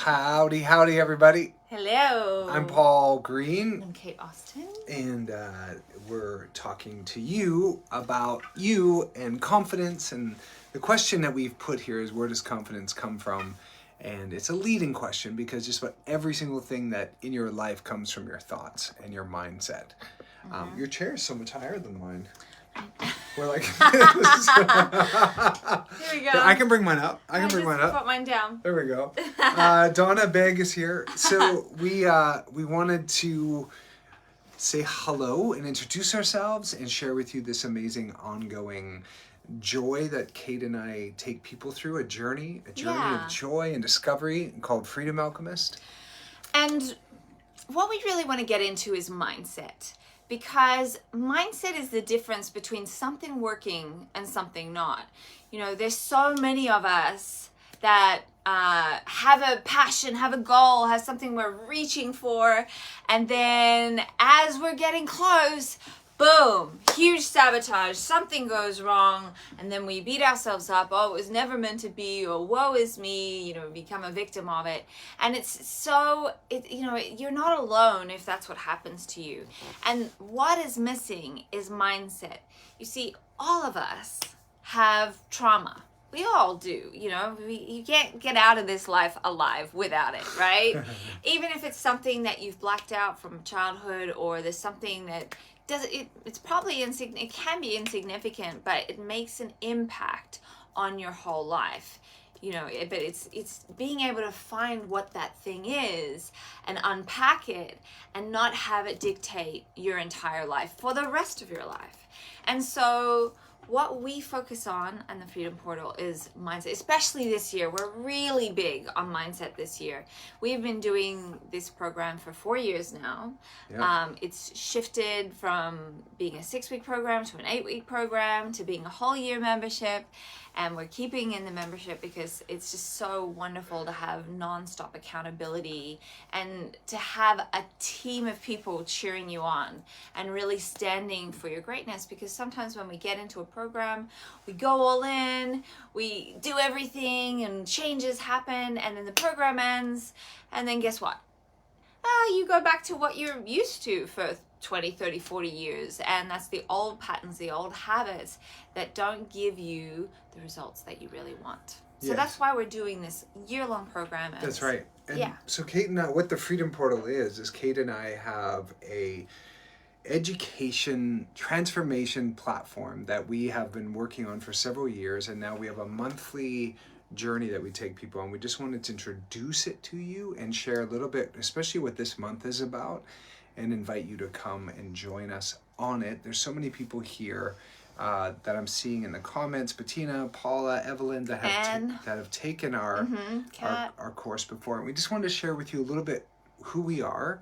Howdy, howdy, everybody. Hello. I'm Paul Greene. I'm Kate Austin. And we're talking to you about you and confidence. And the question that we've put here is, where does confidence come from? And it's a leading question because just about every single thing that in your life comes from your thoughts and your mindset. Your chair is so much higher than mine. We're like this. Here we go. I can bring mine up. I can bring mine up. Put mine down. There we go. Donna Begg is here. So we wanted to say hello and introduce ourselves and share with you this amazing ongoing joy that Kate and I take people through, a journey of joy and discovery called Freedom Alchemist. And what we really want to get into is mindset. Because mindset is the difference between something working and something not. You know, there's so many of us that have a passion, have a goal, have something we're reaching for. And then as we're getting close, boom, huge sabotage, something goes wrong, and then we beat ourselves up. Oh, it was never meant to be, or woe is me, you know, become a victim of it. And you're not alone if that's what happens to you. And what is missing is mindset. You see, all of us have trauma. We all do, you know, you can't get out of this life alive without it, right? Even if it's something that you've blacked out from childhood, or there's something that it's probably it can be insignificant, but it makes an impact on your whole life. You know, but it's being able to find what that thing is and unpack it and not have it dictate your entire life for the rest of your life. And so what we focus on the Freedom Portal is mindset, especially this year. We're really big on mindset this year. We've been doing this program for 4 years now. Yeah. It's shifted from being a 6-week program to an 8-week program to being a whole year membership. And we're keeping in the membership because it's just so wonderful to have nonstop accountability and to have a team of people cheering you on and really standing for your greatness. Because sometimes when we get into a program, we go all in, we do everything, and changes happen, and then the program ends, and then guess what? You go back to what you're used to for 20, 30, 40 years, and that's the old patterns, the old habits that don't give you the results that you really want. So yes. That's why we're doing this year-long program. That's right. And so Kate and I, what the Freedom Portal is Kate and I have a education transformation platform that we have been working on for several years, and now we have a monthly journey that we take people on. We just wanted to introduce it to you and share a little bit, especially what this month is about, and invite you to come and join us on it. There's so many people here that I'm seeing in the comments: Bettina, Paula, Evelyn, that have taken our course before. And we just wanted to share with you a little bit who we are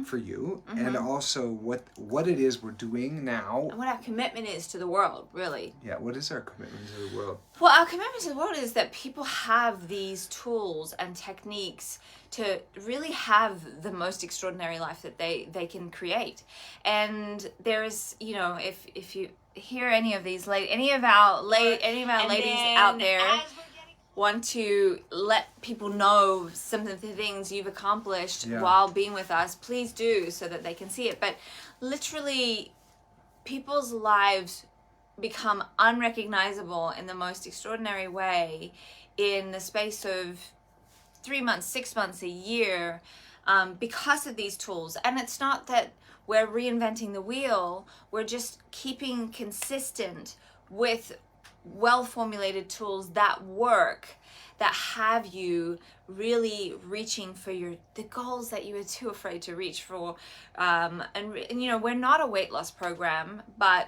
for you, and also what it is we're doing now. And what our commitment is to the world, really. Yeah, what is our commitment to the world? Well, our commitment to the world is that people have these tools and techniques to really have the most extraordinary life that they can create. And there's, you know, if you hear any of our ladies out there want to let people know some of the things you've accomplished while being with us, please do, so that they can see it. But literally, people's lives become unrecognizable in the most extraordinary way in the space of 3 months, 6 months, a year, because of these tools. And it's not that we're reinventing the wheel, we're just keeping consistent with well-formulated tools that work, that have you really reaching for the goals that you were too afraid to reach for. And you know, we're not a weight loss program, but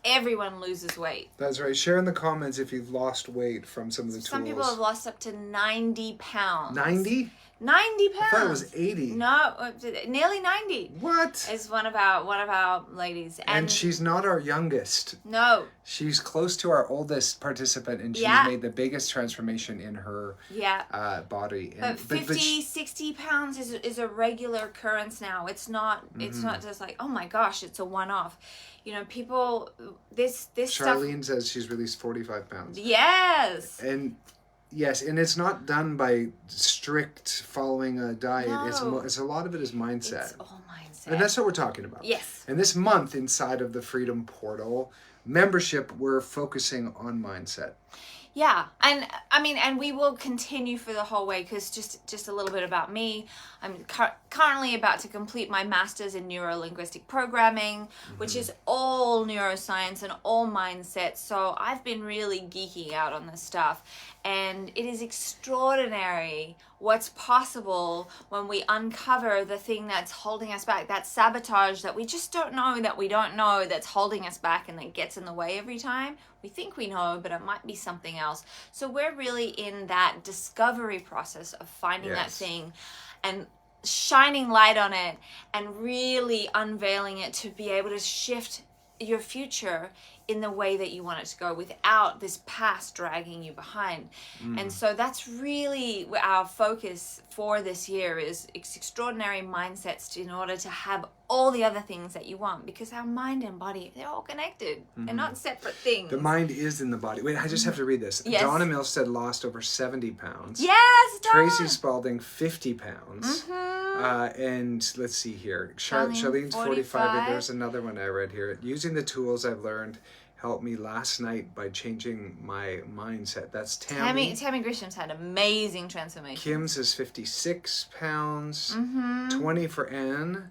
everyone loses weight. That's right. Share in the comments if you've lost weight from some of the tools. Some people have lost up to 90 pounds. 90? 90 pounds. I thought it was 80. No, nearly 90. What? Is one of our ladies. And she's not our youngest. No. She's close to our oldest participant, and she's made the biggest transformation in her body. And, but 60 pounds is a regular occurrence now. It's not just like, oh my gosh, it's a one-off. You know, people, this Charlene says she's released 45 pounds. Yes. And Yes, and it's not done by strict following a diet. No. It's a lot of it is mindset. It's all mindset. And that's what we're talking about. Yes. And this month inside of the Freedom Portal membership, we're focusing on mindset. Yeah, and I mean, and we will continue for the whole way, because just a little bit about me. I'm currently about to complete my master's in neuro-linguistic programming, which is all neuroscience and all mindset. So I've been really geeking out on this stuff, and it is extraordinary what's possible when we uncover the thing that's holding us back, that sabotage that we just don't know that's holding us back and that gets in the way every time. We think we know, but it might be something else. So we're really in that discovery process of finding that thing and shining light on it and really unveiling it to be able to shift your future in the way that you want it to go without this past dragging you behind. And so that's really our focus for this year, is extraordinary mindsets in order to have all the other things that you want, because our mind and body, they're all connected. They're not separate things. The mind is in the body. Wait, I just have to read this. Yes. Donna Milstead lost over 70 pounds. Yes, Donna! Tracy Spalding, 50 pounds. And let's see here. Charlene's 45. There's another one I read here. Using the tools I've learned helped me last night by changing my mindset. That's Tammy. Tammy Grisham's had amazing transformation. Kim's is 56 pounds. 20 for Anne.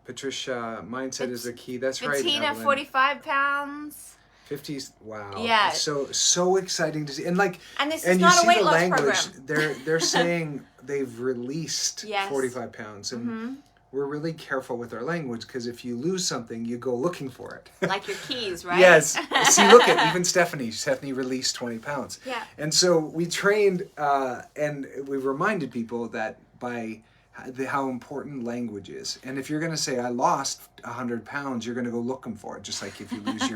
Patricia, mindset is the key. That's right. Bettina, Evelyn. 45 pounds. 50s. Wow. Yeah. So exciting to see. And like, and this is not a weight loss program. They're saying they've released Yes. 45 pounds. And we're really careful with our language, because if you lose something, you go looking for it. Like your keys, right? Yes. See, look at even Stephanie. Stephanie released 20 pounds. Yeah. And so we trained and we reminded people that by how important language is. And if you're going to say, I lost 100 pounds, you're going to go looking for it, just like if you lose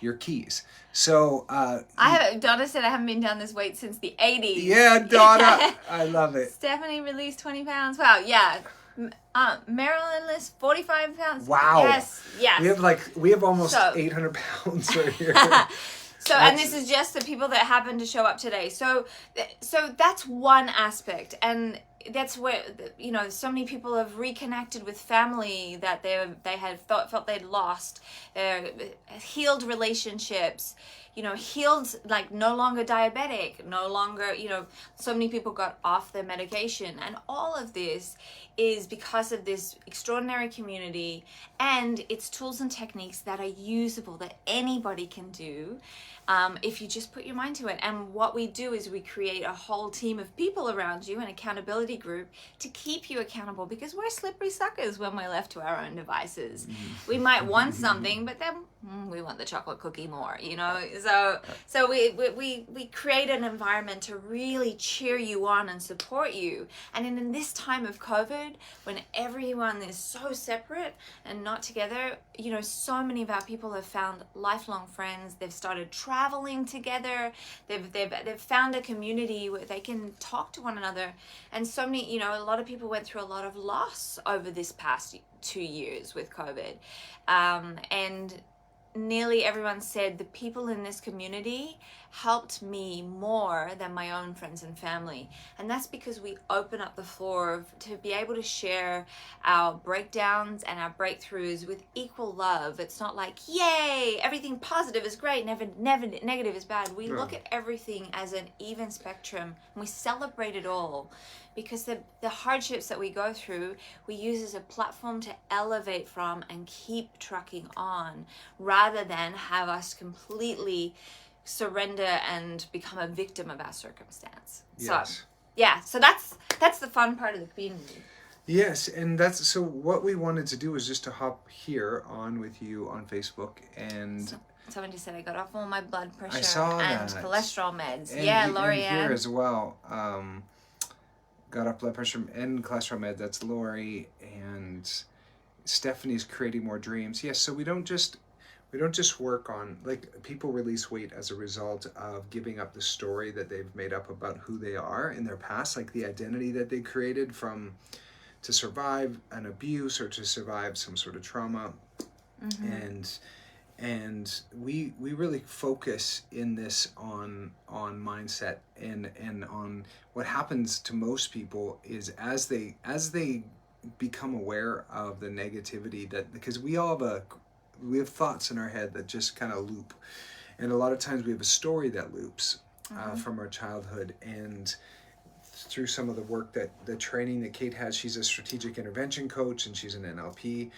your keys. So Donna said I haven't been down this weight since the 80s. Yeah, Donna. I love it. Stephanie released 20 pounds. Wow, yeah. Marilyn lists 45 pounds. Wow. Yes. We have almost 800 pounds right here. So, and this is just the people that happen to show up today. So that's one aspect, and that's where, you know, so many people have reconnected with family that they had felt they'd lost, healed relationships, you know, healed, like no longer diabetic, no longer, you know, so many people got off their medication, and all of this is because of this extraordinary community and its tools and techniques that are usable, that anybody can do if you just put your mind to it. And what we do is we create a whole team of people around you, an accountability group, to keep you accountable, because we're slippery suckers when we're left to our own devices. We might want something, but then we want the chocolate cookie more, you know. So we create an environment to really cheer you on and support you. And in this time of COVID, when everyone is so separate and not together, you know, so many of our people have found lifelong friends. They've started traveling together. They've found a community where they can talk to one another. And so many, you know, a lot of people went through a lot of loss over this past 2 years with COVID. And nearly everyone said the people in this community helped me more than my own friends and family. And that's because we open up the floor to be able to share our breakdowns and our breakthroughs with equal love. It's not like, yay, everything positive is great, never negative is bad. We look at everything as an even spectrum, and we celebrate it all, because the hardships that we go through, we use as a platform to elevate from and keep trucking on, rather than have us completely surrender and become a victim of our circumstance. Yes. So that's the fun part of the community. Yes, and so what we wanted to do was just to hop here on with you on Facebook, and someone just said I got off all my blood pressure and cholesterol meds. And Lori and here Ann. as well. Got off blood pressure and cholesterol med. That's Lori, and Stephanie's creating more dreams. Yes, so we don't just work on, like, people release weight as a result of giving up the story that they've made up about who they are in their past, like the identity that they created to survive an abuse or to survive some sort of trauma. And and we really focus in this on mindset, and on what happens to most people is as they become aware of the negativity, that because we have thoughts in our head that just kind of loop, and a lot of times we have a story that loops from our childhood. And through some of the work, that the training that Kate has, she's a strategic intervention coach, and she's an NLP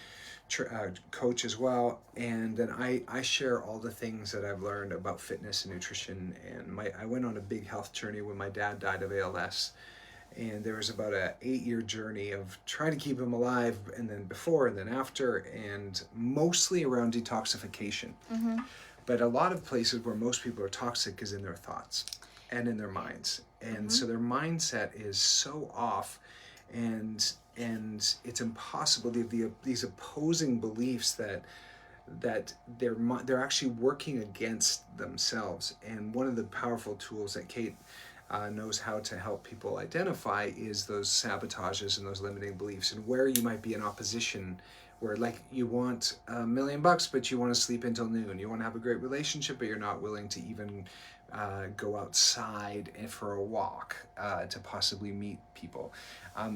coach as well. And then I share all the things that I've learned about fitness and nutrition. And I went on a big health journey when my dad died of ALS. And there was about a 8-year journey of trying to keep him alive, and then before and then after, and mostly around detoxification. But a lot of places where most people are toxic is in their thoughts and in their minds. And so their mindset is so off, and it's impossible. These opposing beliefs that they're actually working against themselves. And one of the powerful tools that Kate knows how to help people identify is those sabotages and those limiting beliefs, and where you might be in opposition, where like you want $1 million but you want to sleep until noon, you want to have a great relationship but you're not willing to even go outside for a walk to possibly meet people.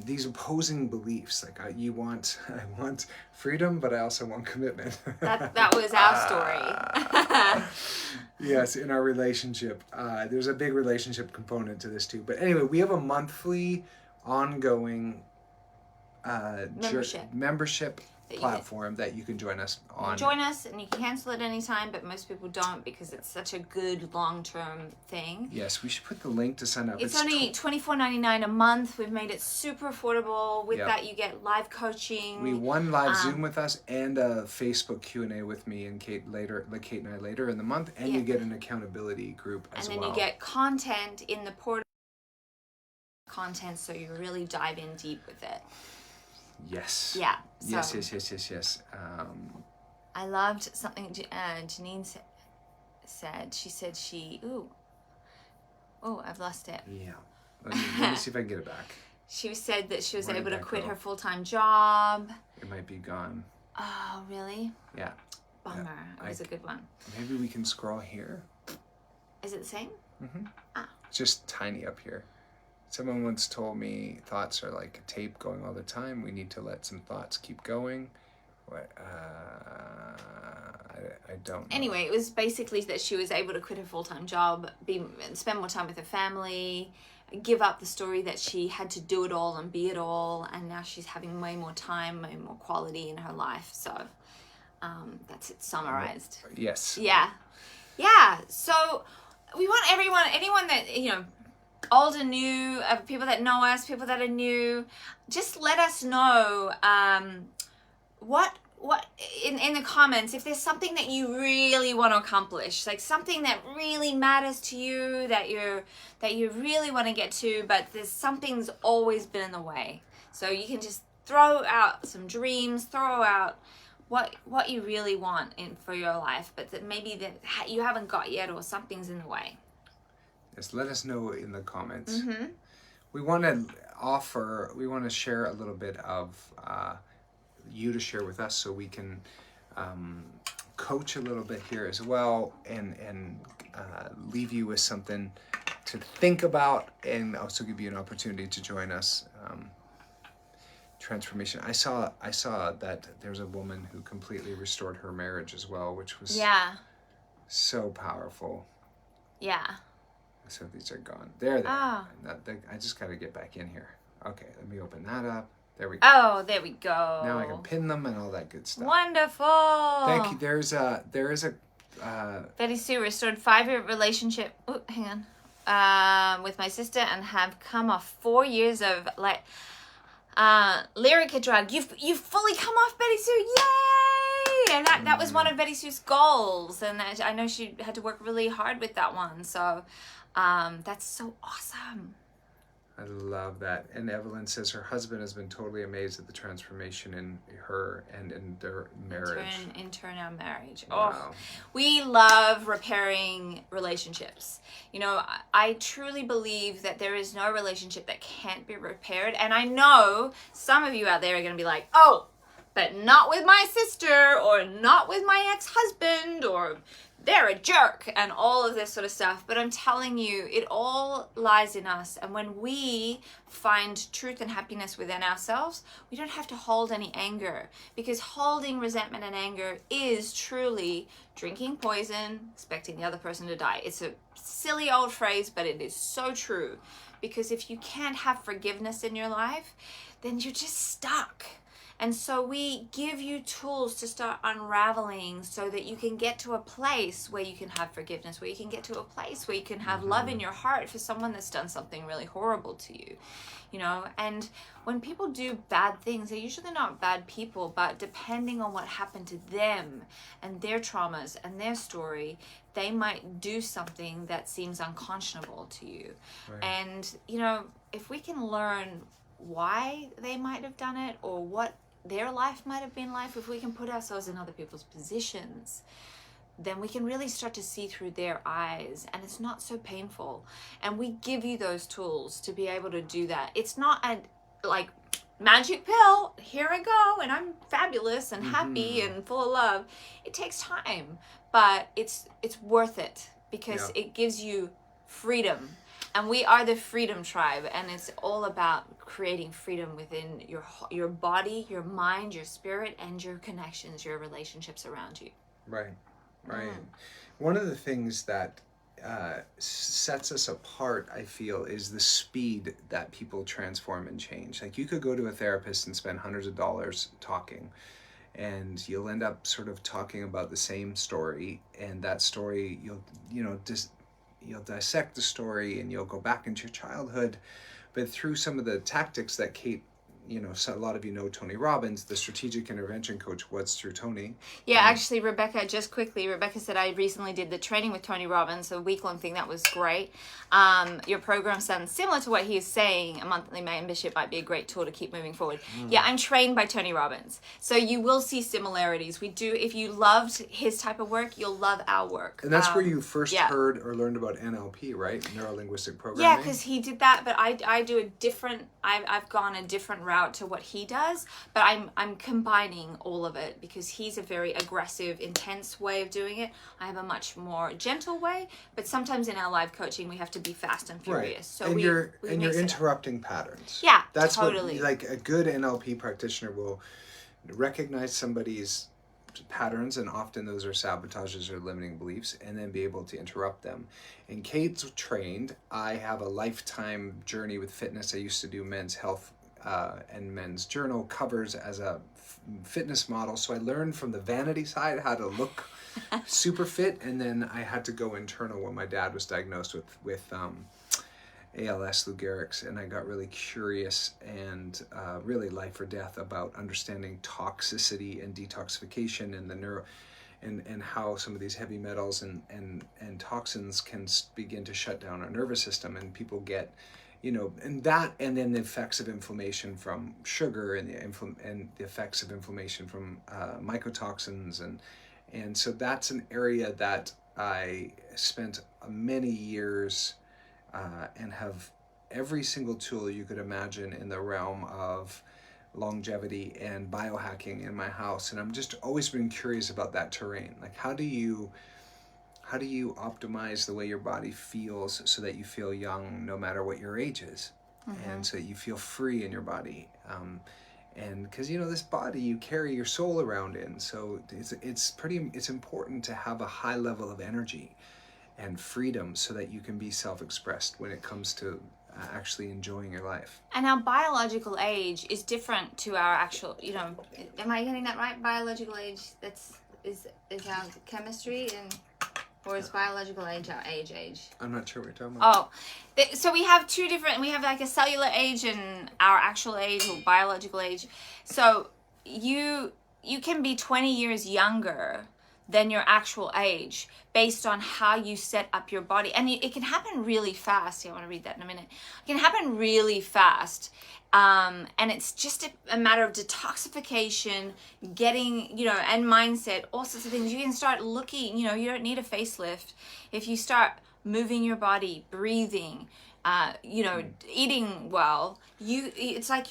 These opposing beliefs, like I want freedom, but I also want commitment. That was our story. Yes, in our relationship. There's a big relationship component to this too. But anyway, we have a monthly ongoing membership platform that you can join us on. Join us, and you can cancel at any time, but most people don't because it's such a good long-term thing. Yes, we should put the link to sign up. It's only $24.99 a month. We've made it super affordable. With that, you get live coaching. One live Zoom with us, and a Facebook Q&A with me and Kate and I later in the month, and you get an accountability group as well. And then you get content in the portal, so you really dive in deep with it. Yes. Yeah. Yes. I loved something Janine said. She said I've lost it. Yeah. Let me see if I can get it back. She said that she was able to quit her full-time job. It might be gone. Oh, really? Yeah. Bummer. It was a good one. Maybe we can scroll here. Is it the same? Mm-hmm. It's just tiny up here. Someone once told me thoughts are like a tape going all the time. We need to let some thoughts keep going. What? I don't know. Anyway, it was basically that she was able to quit her full-time job, spend more time with her family, give up the story that she had to do it all and be it all, and now she's having way more time, way more quality in her life. So that's it summarized. Yes. Yeah. So we want anyone that, old and new, people that know us, people that are new, just let us know what in the comments if there's something that you really want to accomplish, like something that really matters to you, that you really want to get to, but there's something's always been in the way. So you can just throw out some dreams, throw out what you really want for your life, but that maybe that you haven't got yet, or something's in the way. Just let us know in the comments. We want to share a little bit of you to share with us, so we can coach a little bit here as well, and leave you with something to think about, and also give you an opportunity to join us. Transformation. I saw that there's a woman who completely restored her marriage as well, which was so powerful. Yeah. So these are gone. There they are. I just got to get back in here. Okay, let me open that up. There we go. Oh, there we go. Now I can pin them and all that good stuff. Wonderful. Thank you. There is a Betty Sue restored 5-year relationship. Oh, hang on. With my sister, and have come off 4 years of Lyrica drug. You've fully come off, Betty Sue. Yay! And that was one of Betty Sue's goals, and I know she had to work really hard with that one. So that's so awesome. I love that. And Evelyn says her husband has been totally amazed at the transformation in her and in their marriage. In turn, our marriage. Wow. Oh, we love repairing relationships. I truly believe that there is no relationship that can't be repaired. And I know some of you out there are going to be like, oh, but not with my sister, or not with my ex-husband, or they're a jerk, and all of this sort of stuff. But I'm telling you, it all lies in us. And when we find truth and happiness within ourselves, we don't have to hold any anger, because holding resentment and anger is truly drinking poison, expecting the other person to die. It's a silly old phrase, but it is so true. Because if you can't have forgiveness in your life, then you're just stuck. And so we give you tools to start unraveling so that you can get to a place where you can have forgiveness, where you can get to a place where you can have love in your heart for someone that's done something really horrible to you, you know. And when people do bad things, they're usually not bad people, but depending on what happened to them and their traumas and their story, they might do something that seems unconscionable to you. Right. And, you know, if we can learn why they might have done it, or what their life might have been like, if we can put ourselves in other people's positions, then we can really start to see through their eyes, and it's not so painful. And we give you those tools to be able to do that. It's not a like magic pill, here I go and I'm fabulous and happy and full of love. It takes time, but it's worth it, because it gives you freedom. And we are the Freedom Tribe, and it's all about creating freedom within your body, your mind, your spirit, and your connections, your relationships around you. Right. One of the things that sets us apart, I feel, is the speed that people transform and change. Like, you could go to a therapist and spend hundreds of dollars talking, and you'll end up sort of talking about the same story, and that story you'll dissect the story and you'll go back into your childhood. But through some of the tactics that Kate, so a lot of you know Tony Robbins, the strategic intervention coach, was through Tony. Yeah, actually, Rebecca said I recently did the training with Tony Robbins, a week-long thing. That was great. Your program sounds similar to what he's saying. A monthly membership might be a great tool to keep moving forward. Yeah, I'm trained by Tony Robbins. So you will see similarities. We do. If you loved his type of work, you'll love our work. And that's where you first heard or learned about NLP, right? Neuro-linguistic programming. Yeah, because he did that, but I do a different, I've gone a different route to what he does, but I'm combining all of it, because he's a very aggressive, intense way of doing it. I have a much more gentle way, but sometimes in our live coaching we have to be fast and furious. Right. So and you're interrupting patterns. Yeah, that's totally. What, like, a good NLP practitioner will recognize somebody's patterns, and often those are sabotages or limiting beliefs, and then be able to interrupt them. And Kate's trained. I have a lifetime journey with fitness. I used to do men's health and men's journal covers as a fitness model, so I learned from the vanity side how to look super fit, and then I had to go internal when my dad was diagnosed with ALS, Lou Gehrig's, and I got really curious and really life or death about understanding toxicity and detoxification and the neuro and how some of these heavy metals and toxins can begin to shut down our nervous system, and people get and then the effects of inflammation from sugar, and the effects of inflammation from mycotoxins, and so that's an area that I spent many years and have every single tool you could imagine in the realm of longevity and biohacking in my house, and I'm just always been curious about that terrain. Like, how do you optimize the way your body feels so that you feel young no matter what your age is, and so that you feel free in your body, and because this body you carry your soul around in, so it's important to have a high level of energy and freedom so that you can be self-expressed when it comes to actually enjoying your life. And our biological age is different to our actual, am I getting that right? Biological age, is our chemistry, or is biological age our age? I'm not sure what you're talking about. So we have we have like a cellular age and our actual age, or biological age. So you can be 20 years younger than your actual age based on how you set up your body. And it can happen really fast. I want to read that in a minute. It can happen really fast. And it's just a matter of detoxification, getting, and mindset, all sorts of things. You can start looking, you don't need a facelift. If you start moving your body, breathing, eating well, it's like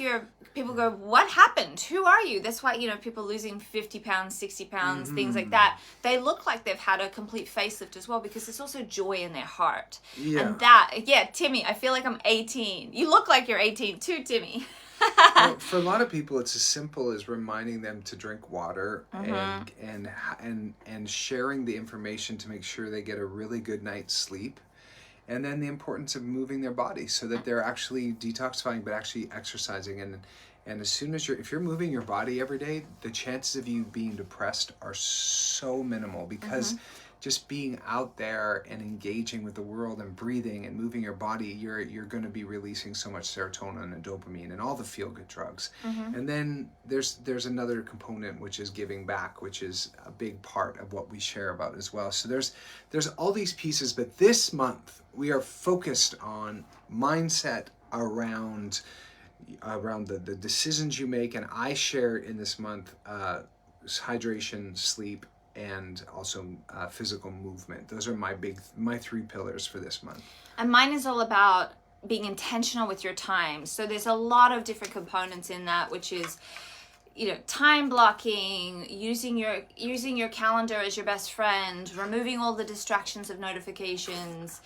people go, what happened? Who are you? That's why, people losing 50 pounds, 60 pounds, things like that. They look like they've had a complete facelift as well, because there's also joy in their heart. Yeah. And Timmy, I feel like I'm 18. You look like you're 18 too, Timmy. Well, for a lot of people, it's as simple as reminding them to drink water and sharing the information to make sure they get a really good night's sleep. And then the importance of moving their body so that they're actually detoxifying, but actually exercising. And as soon as if you're moving your body every day, the chances of you being depressed are so minimal, because just being out there and engaging with the world and breathing and moving your body, you're going to be releasing so much serotonin and dopamine and all the feel-good drugs. And then there's another component, which is giving back, which is a big part of what we share about as well. So there's all these pieces, but this month we are focused on mindset around the decisions you make. And I share in this month hydration, sleep, and also physical movement. Those are my 3 pillars for this month. And mine is all about being intentional with your time. So there's a lot of different components in that, which is, time blocking, using your calendar as your best friend, removing all the distractions of notifications.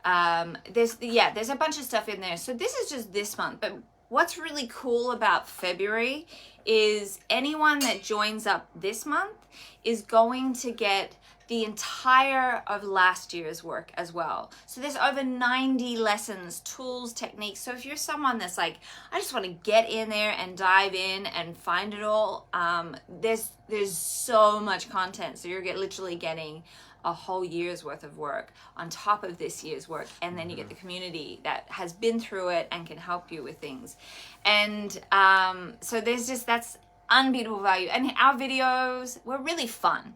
There's a bunch of stuff in there. So this is just this month, but what's really cool about February is anyone that joins up this month is going to get the entire of last year's work as well. So there's over 90 lessons, tools, techniques. So if you're someone that's like, I just want to get in there and dive in and find it all, there's so much content. So you're literally getting a whole year's worth of work on top of this year's work, and then you get the community that has been through it and can help you with things. And so that's unbeatable value. And our videos, we're really fun.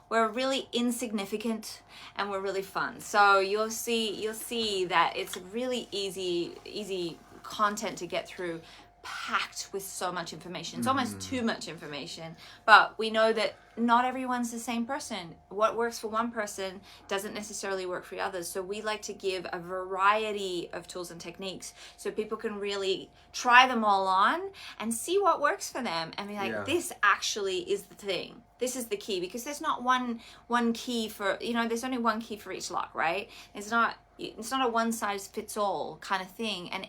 We're really insignificant, and we're really fun. So you'll see that it's really easy content to get through, packed with so much information. It's almost too much information, but we know that not everyone's the same person. What works for one person doesn't necessarily work for others. So we like to give a variety of tools and techniques so people can really try them all on and see what works for them and be like, this actually is the thing. This is the key, because there's not one key for, there's only one key for each lock, right? It's not a one size fits all kind of thing. And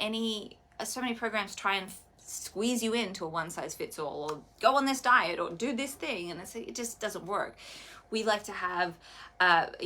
so many programs try and squeeze you into a one size fits all, or go on this diet, or do this thing, and it just doesn't work. We like to have what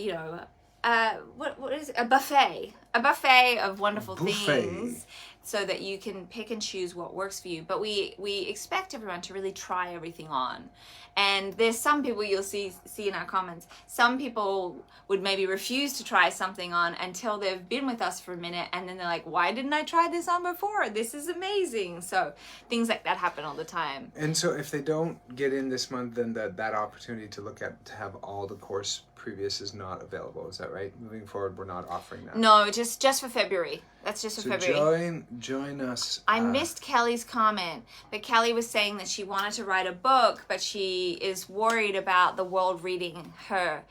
is it? A buffet of wonderful things, so that you can pick and choose what works for you. But we expect everyone to really try everything on. And there's some people you'll see in our comments, some people would maybe refuse to try something on until they've been with us for a minute, and then they're like, why didn't I try this on before? This is amazing. So things like that happen all the time. And so if they don't get in this month, then that opportunity to have all the course previous is not available. Is that right? Moving forward, we're not offering that. No, just for February. That's just for February. Join us. I missed Kelly's comment, but Kelly was saying that she wanted to write a book, but she is worried about the world reading her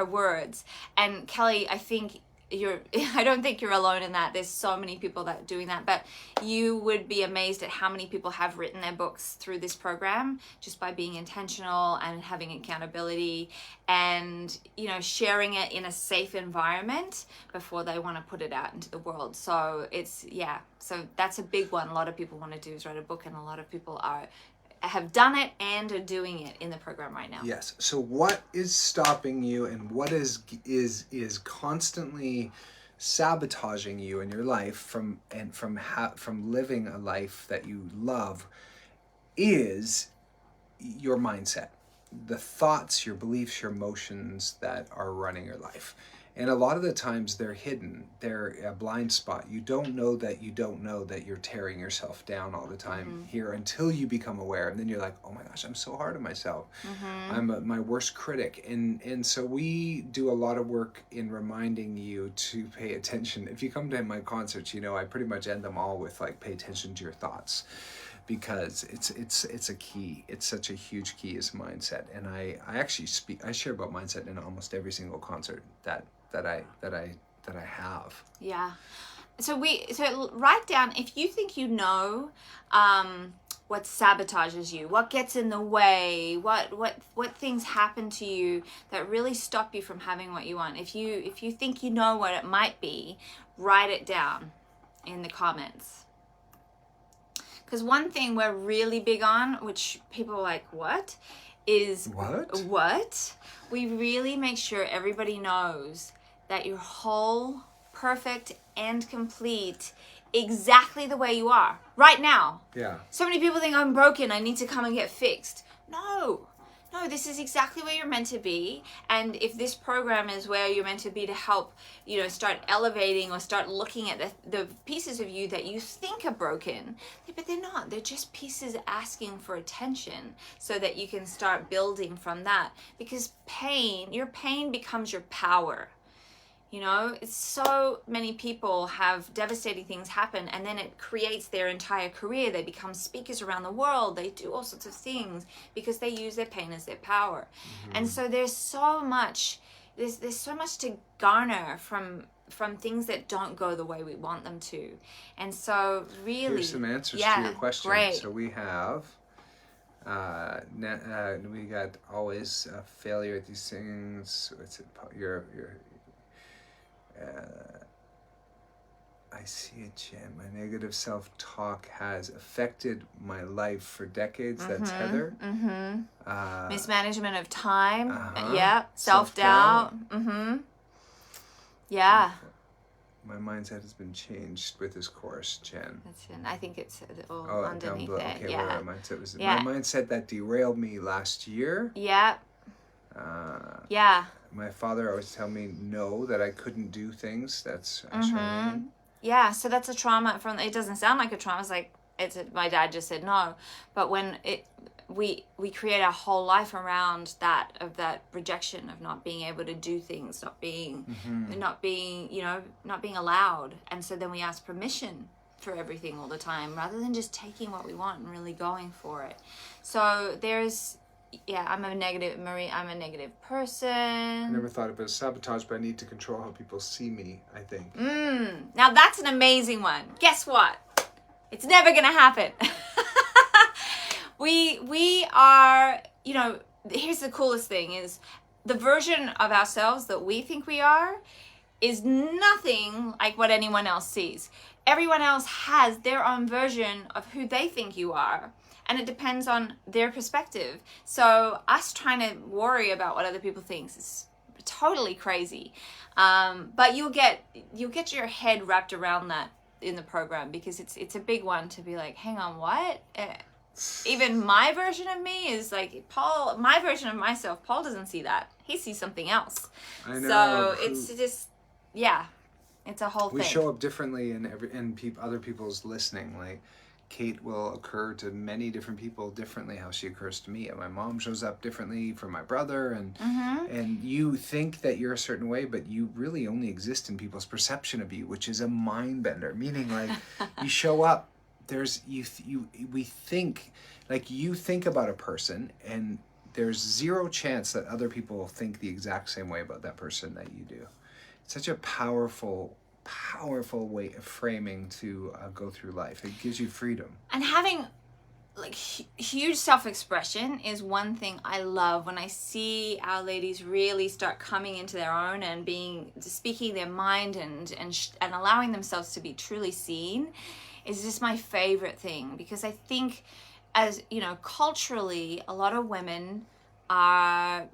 words. And Kelly, I don't think you're alone in that. There's so many people that are doing that, but you would be amazed at how many people have written their books through this program just by being intentional and having accountability and, sharing it in a safe environment before they want to put it out into the world. So so that's a big one. A lot of people want to do is write a book, and a lot of people have done it and are doing it in the program right now. Yes. So what is stopping you, and what is constantly sabotaging you in your life from living a life that you love is your mindset, the thoughts, your beliefs, your emotions that are running your life. And a lot of the times they're hidden. They're a blind spot. You don't know that you're tearing yourself down all the time here until you become aware. And then you're like, oh my gosh, I'm so hard on myself. I'm my worst critic. And so we do a lot of work in reminding you to pay attention. If you come to my concerts, I pretty much end them all with like, pay attention to your thoughts. Because it's a key. It's such a huge key is mindset. And I share about mindset in almost every single concert that I have. Yeah. so write down, if you think you know what sabotages you, what gets in the way, what things happen to you that really stop you from having what you want. If you think you know what it might be, write it down in the comments. Because one thing we're really big on, which people are like, what? Is what? We really make sure everybody knows that you're whole, perfect, and complete exactly the way you are right now. Yeah. So many people think I'm broken, I need to come and get fixed. No, this is exactly where you're meant to be. And if this program is where you're meant to be to help, start elevating or start looking at the pieces of you that you think are broken, but they're not. They're just pieces asking for attention so that you can start building from that. Because your pain becomes your power. It's so many people have devastating things happen, and then it creates their entire career. They become speakers around the world. They do all sorts of things because they use their pain as their power. Mm-hmm. And so there's so much to garner from things that don't go the way we want them to. And so really, here's some answers to your question. Great. So we have we got always failure at these things. What's it? I see it, Jen. My negative self-talk has affected my life for decades. Mm-hmm, that's Heather. Mm-hmm. Mismanagement of time. Yeah. Self-doubt. Mm-hmm. Yeah. My mindset has been changed with this course, Jen. I think it's all underneath it. Okay, yeah. Where my mindset was. Yeah. My mindset that derailed me last year. Yeah. Yeah. My father always tell me no, that I couldn't do things. That's yeah. So that's a trauma it doesn't sound like a trauma. It's like my dad just said no, but when we create our whole life around that rejection of not being able to do things, not being allowed, and so then we ask permission for everything all the time rather than just taking what we want and really going for it. So I'm a negative person. I never thought of it as sabotage, but I need to control how people see me, I think. Now that's an amazing one. Guess what? It's never going to happen. We are, here's the coolest thing is the version of ourselves that we think we are is nothing like what anyone else sees. Everyone else has their own version of who they think you are. And it depends on their perspective. So us trying to worry about what other people think is totally crazy. But you'll get your head wrapped around that in the program, because it's a big one to be like, hang on, what? Even my version of me is like my version of myself, Paul doesn't see that. He sees something else. I know. So it's just, it's a whole thing. We show up differently in other people's listening. Like, Kate will occur to many different people differently how she occurs to me. And my mom shows up differently for my brother. And you think that you're a certain way, but you really only exist in people's perception of you, which is a mind bender. Meaning, like, you show up, we think, like, you think about a person, and there's zero chance that other people will think the exact same way about that person that you do. It's such a powerful way of framing to go through life. It gives you freedom. And having huge self-expression is one thing I love. When I see our ladies really start coming into their own and speaking their mind and allowing themselves to be truly seen, is just my favorite thing. Because I think, as culturally, a lot of women are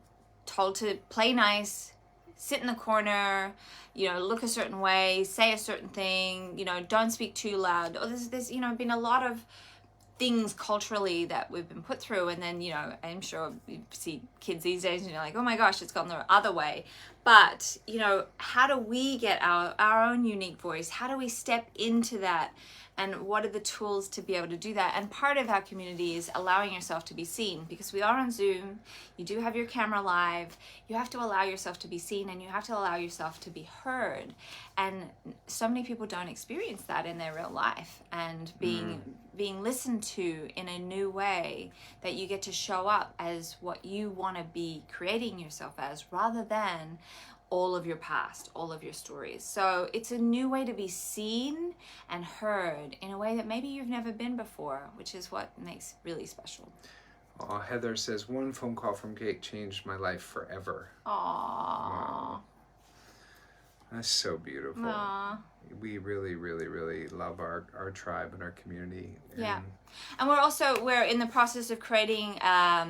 told to play nice, sit in the corner, look a certain way, say a certain thing, don't speak too loud. Or there's been a lot of things culturally that we've been put through. And then, I'm sure you see kids these days and you're like, oh my gosh, it's gone the other way. But, how do we get our own unique voice? How do we step into that? And what are the tools to be able to do that? And part of our community is allowing yourself to be seen, because we are on Zoom. You do have your camera live. You have to allow yourself to be seen, and you have to allow yourself to be heard. And so many people don't experience that in their real life, and being listened to in a new way, that you get to show up as what you want to be creating yourself as, rather than all of your past, all of your stories. So it's a new way to be seen and heard in a way that maybe you've never been before, which is what makes it really special. Heather says, one phone call from Kate changed my life forever. Aww. Wow. That's so beautiful. Aww. We really, really, really love our tribe and our community. Yeah. And we're in the process of creating a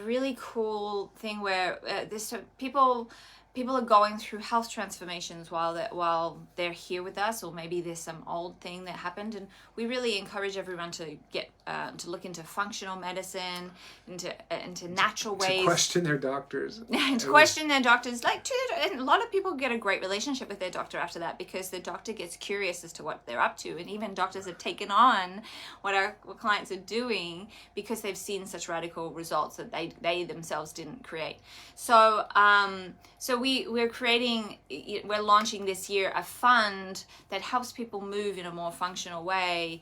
really cool thing where people are going through health transformations while they're here with us, or maybe there's some old thing that happened, and we really encourage everyone to get to look into functional medicine, into natural ways, to question their doctors, and a lot of people get a great relationship with their doctor after that, because the doctor gets curious as to what they're up to, and even doctors have taken on what our clients are doing because they've seen such radical results that they themselves didn't create. So we're launching this year a fund that helps people move in a more functional way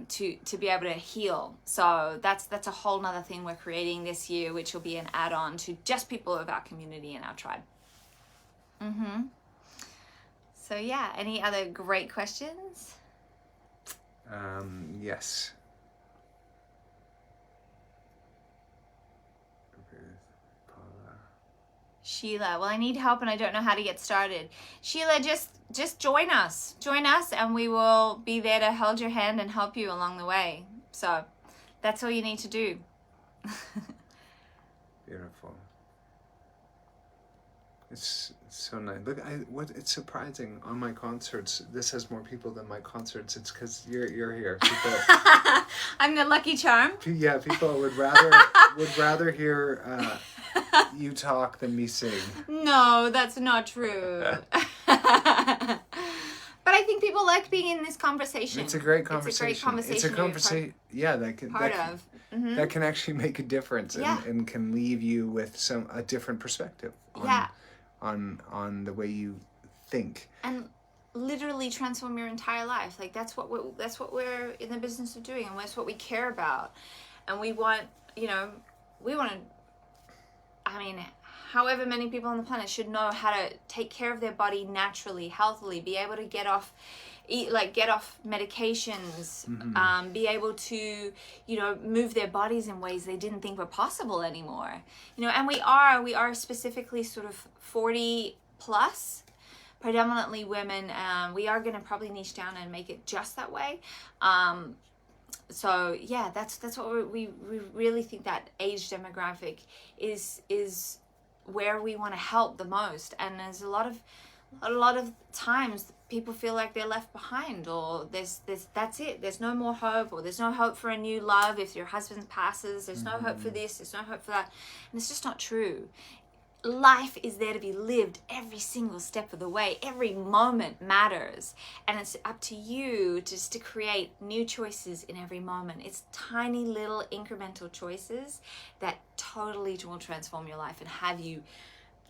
to be able to heal. So that's a whole nother thing we're creating this year, which will be an add-on to just people of our community and our tribe. So yeah, any other great questions? Yes. Sheila, well, I need help and I don't know how to get started. Sheila, just join us, and we will be there to hold your hand and help you along the way. So that's all you need to do. Beautiful. It's so nice. Look, it's surprising on my concerts. This has more people than my concerts. It's because you're here. People, I'm the lucky charm. Yeah, people would rather hear you talk than me sing. No, that's not true. But I think people like being in this conversation. It's a great conversation. It's a great conversation. It's a conversation. Yeah, that can actually make a difference, and can leave you with a different perspective. On the way you think. And literally transform your entire life. Like that's what we're in the business of doing, and that's what we care about. And we want, however many people on the planet should know how to take care of their body naturally, healthily, be able to get off medications, be able to, move their bodies in ways they didn't think were possible anymore. And we are specifically sort of 40 plus, predominantly women. We are going to probably niche down and make it just that way. So yeah, that's what we really think, that age demographic is where we want to help the most. And there's a lot of times people feel like they're left behind, or that's it. There's no more hope, or there's no hope for a new love if your husband passes. There's no hope for this. There's no hope for that. And it's just not true. Life is there to be lived every single step of the way. Every moment matters. And it's up to you just to create new choices in every moment. It's tiny little incremental choices that totally will transform your life and have you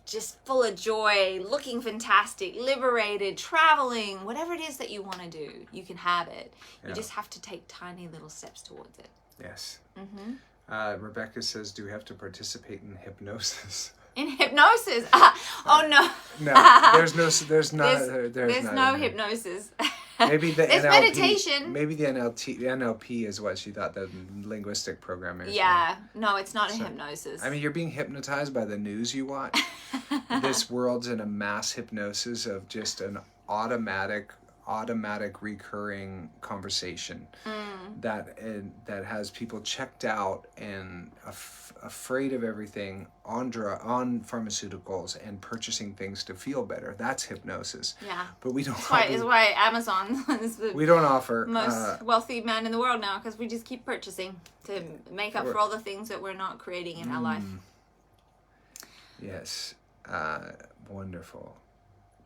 just full of joy, looking fantastic, liberated, traveling, whatever it is that you want to do, you can have it. You just have to take tiny little steps towards it. Yes. Rebecca says, do we have to participate in hypnosis? In hypnosis? Oh no. No, there's no hypnosis. Maybe the there's NLP, meditation. Maybe the NLP is what she thought, the linguistic programming. Yeah, no, it's not a hypnosis. I mean, you're being hypnotized by the news you watch. This world's in a mass hypnosis of just an automatic recurring conversation that has people checked out and afraid of everything, on pharmaceuticals and purchasing things to feel better. That's hypnosis. Yeah. But we don't. Is why Amazon is the we don't offer most wealthy man in the world now, because we just keep purchasing to make up for all the things that we're not creating in our life. Yes. Wonderful.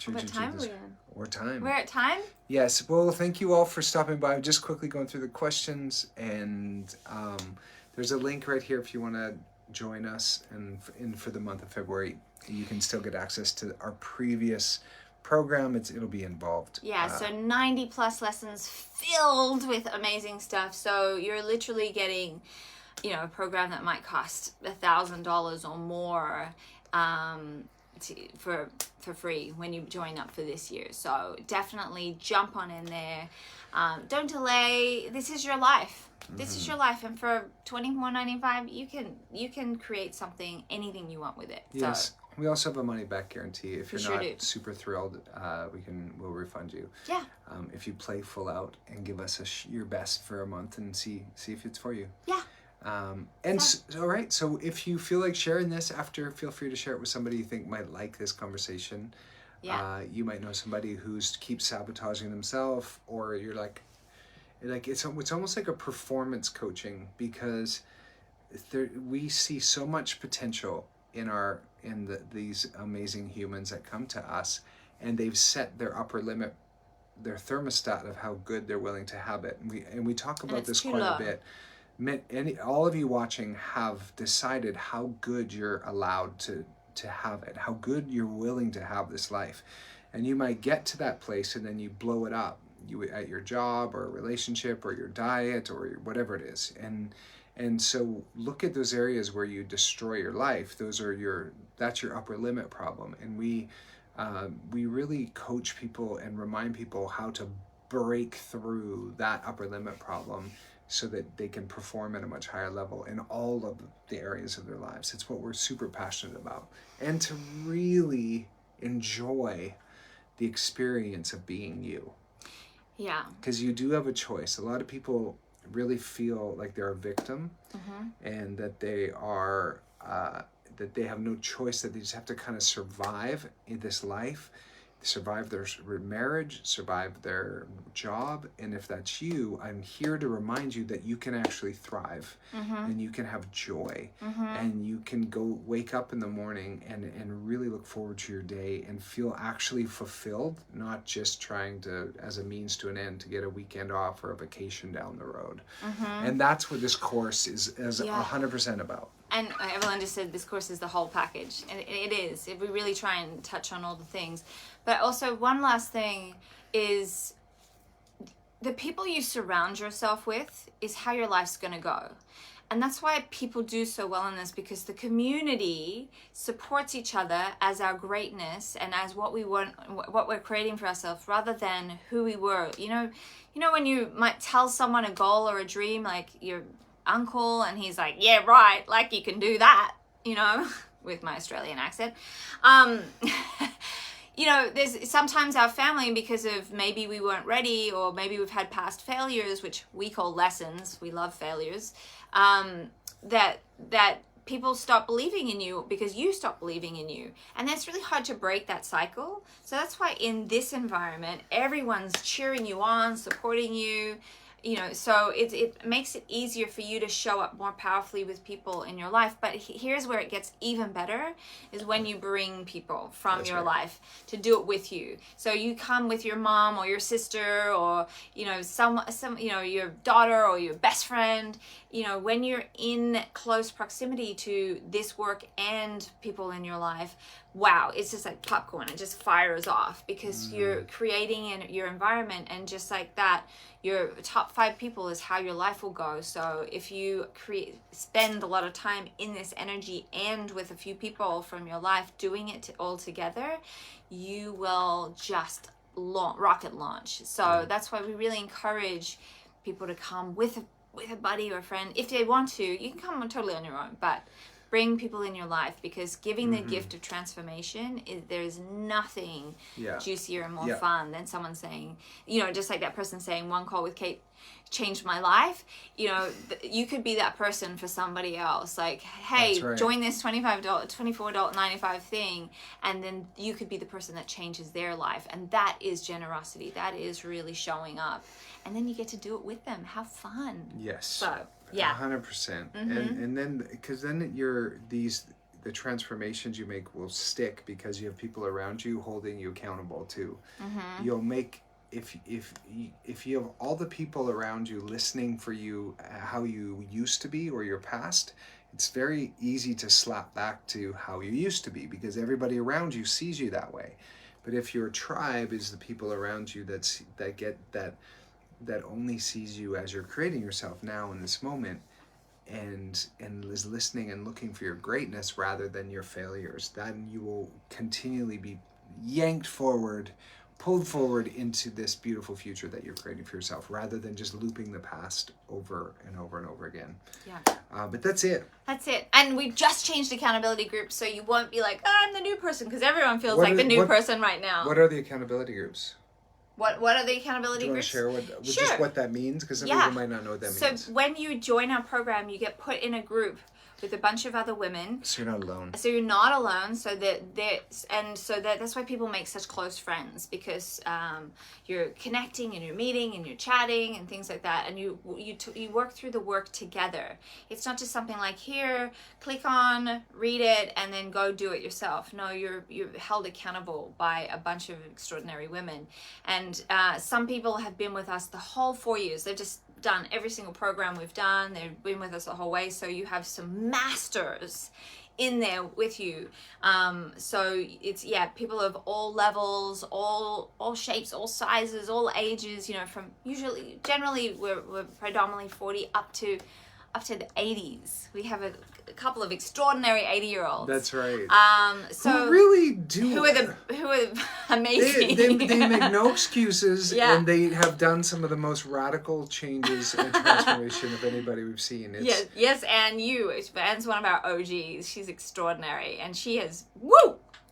What time are we in? We're at time? Yes. Well, thank you all for stopping by. I'm just quickly going through the questions, and there's a link right here if you want to join us. And for the month of February, you can still get access to our previous program. It'll be involved. Yeah, so 90 plus lessons filled with amazing stuff. So you're literally getting, a program that might cost $1,000 or more. for free when you join up for this year. So definitely jump on in there. Don't delay. This is your life. This is your life, and for $24.95, you can create something, anything you want with it. Yes. So, we also have a money back guarantee. If you're not super thrilled, we'll refund you. Yeah. If you play full out and give us your best for a month and see if it's for you. Yeah. All right. So if you feel like sharing this after, feel free to share it with somebody you think might like this conversation. Yeah. You might know somebody who's keeps sabotaging themselves, or you're like it's almost like a performance coaching, because we see so much potential in these amazing humans that come to us, and they've set their upper limit, their thermostat of how good they're willing to have it. And we talk about this quite a bit. All of you watching have decided how good you're allowed to have it, how good you're willing to have this life. And you might get to that place and then you blow it up, at your job or a relationship or your diet or whatever it is. And so look at those areas where you destroy your life. That's your upper limit problem. And we really coach people and remind people how to break through that upper limit problem so that they can perform at a much higher level in all of the areas of their lives. It's what we're super passionate about. And to really enjoy the experience of being you. Yeah. Because you do have a choice. A lot of people really feel like they're a victim, and that they are that they have no choice, that they just have to kind of survive in this life, survive their marriage, survive their job. And if that's you, I'm here to remind you that you can actually thrive, and you can have joy, and you can go wake up in the morning and really look forward to your day and feel actually fulfilled, not just trying to, as a means to an end, to get a weekend off or a vacation down the road. And that's what this course is 100% about. And Evelyn just said this course is the whole package. And it is. We really try and touch on all the things. But also, one last thing is the people you surround yourself with is how your life's going to go. And that's why people do so well in this, because the community supports each other as our greatness and as what we want, what we're creating for ourselves, rather than who we were. You know when you might tell someone a goal or a dream, like your uncle, and he's like, yeah, right, like you can do that, with my Australian accent. There's sometimes our family, because of maybe we weren't ready, or maybe we've had past failures, which we call lessons. We love failures. That people stop believing in you because you stop believing in you. And that's really hard to break that cycle. So that's why in this environment, everyone's cheering you on, supporting you. So it makes it easier for you to show up more powerfully with people in your life. But here's where it gets even better, is when you bring people from your life to do it with you. So you come with your mom or your sister, or some your daughter or your best friend. When you're in close proximity to this work and people in your life, wow, it's just like popcorn. It just fires off, because you're creating your environment, and just like that, your top 5 people is how your life will go. So if you spend a lot of time in this energy and with a few people from your life doing it all together, you will just rocket launch. So that's why we really encourage people to come with a buddy or a friend. If they want to, you can come totally on your own, but bring people in your life, because giving the gift of transformation, there's nothing juicier and more fun than someone saying, just like that person saying, one call with Kate changed my life. You could be that person for somebody else. Like, hey, join this $24.95 thing, and then you could be the person that changes their life. And that is generosity. That is really showing up. And then you get to do it with them. Have fun. Yes. So, yeah. 100%. And then, because then the transformations you make will stick, because you have people around you holding you accountable too. You'll make, if you have all the people around you listening for you, how you used to be or your past, it's very easy to slap back to how you used to be, because everybody around you sees you that way. But if your tribe is the people around you that only sees you as you're creating yourself now in this moment, and is listening and looking for your greatness rather than your failures, then you will continually be yanked forward, pulled forward into this beautiful future that you're creating for yourself, rather than just looping the past over and over and over again. Yeah. But that's it. That's it. And we've just changed accountability groups, so you won't be like, oh, I'm the new person, because everyone feels like the new person right now. What are the accountability groups? What are the accountability groups? Do you want to share just what that means? Because some people might not know what that means. So when you join our program, you get put in a group with a bunch of other women. So you're not alone. So you're not alone. So that's why people make such close friends, because you're connecting and you're meeting and you're chatting and things like that, and you work through the work together. It's not just something like, here, click on, read it, and then go do it yourself. No, you're held accountable by a bunch of extraordinary women, and some people have been with us the whole 4 years. They've just done every single program we've done. They've been with us the whole way. So you have some masters in there with you. So it's, people of all levels, all shapes, all sizes, all ages, from generally we're predominantly 40 up to the 80s. We have a couple of extraordinary 80-year-olds. That's right. So who really do. Who are amazing. They make no excuses, Yeah. and they have done some of the most radical changes and transformation of anybody we've seen. Yes, and Anne's one of our OGs. She's extraordinary, and she has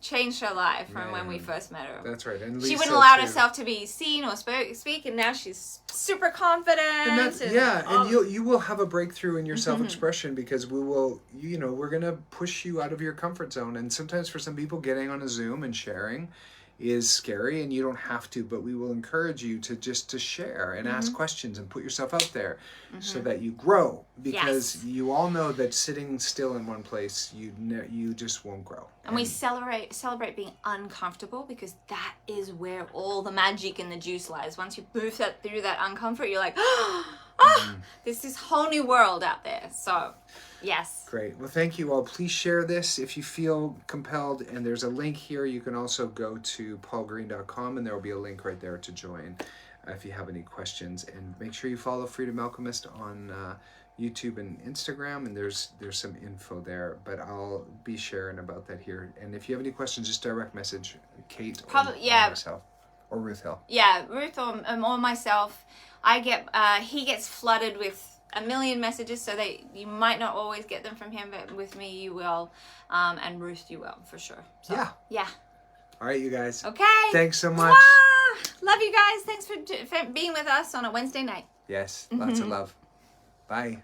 changed her life from when we first met her. That's right. And she wouldn't allow herself to be seen or speak, and now she's super confident. And you will have a breakthrough in your self-expression, because we will, we're going to push you out of your comfort zone. And sometimes for some people, getting on a Zoom and sharing is scary, and you don't have to, but we will encourage you to share and ask questions and put yourself out there so that you grow, because you all know that sitting still in one place, you just won't grow. And we celebrate being uncomfortable, because that is where all the magic and the juice lies. Once you move through that uncomfort, you're like, there's this whole new world out there. So, yes. Great. Well, thank you all. Please share this if you feel compelled. And there's a link here. You can also go to paulgreene.com, and there will be a link right there to join if you have any questions. And make sure you follow Freedom Alchemist on YouTube and Instagram, and there's some info there. But I'll be sharing about that here. And if you have any questions, just direct message Kate or myself. Or Ruth Hill. Yeah, Ruth or myself. He gets flooded with a million messages, so that you might not always get them from him, but with me you will, and Ruth you will, for sure. So, yeah. All right, you guys. Okay. Thanks so much. Love you guys. Thanks for being with us on a Wednesday night. Yes, lots of love. Bye.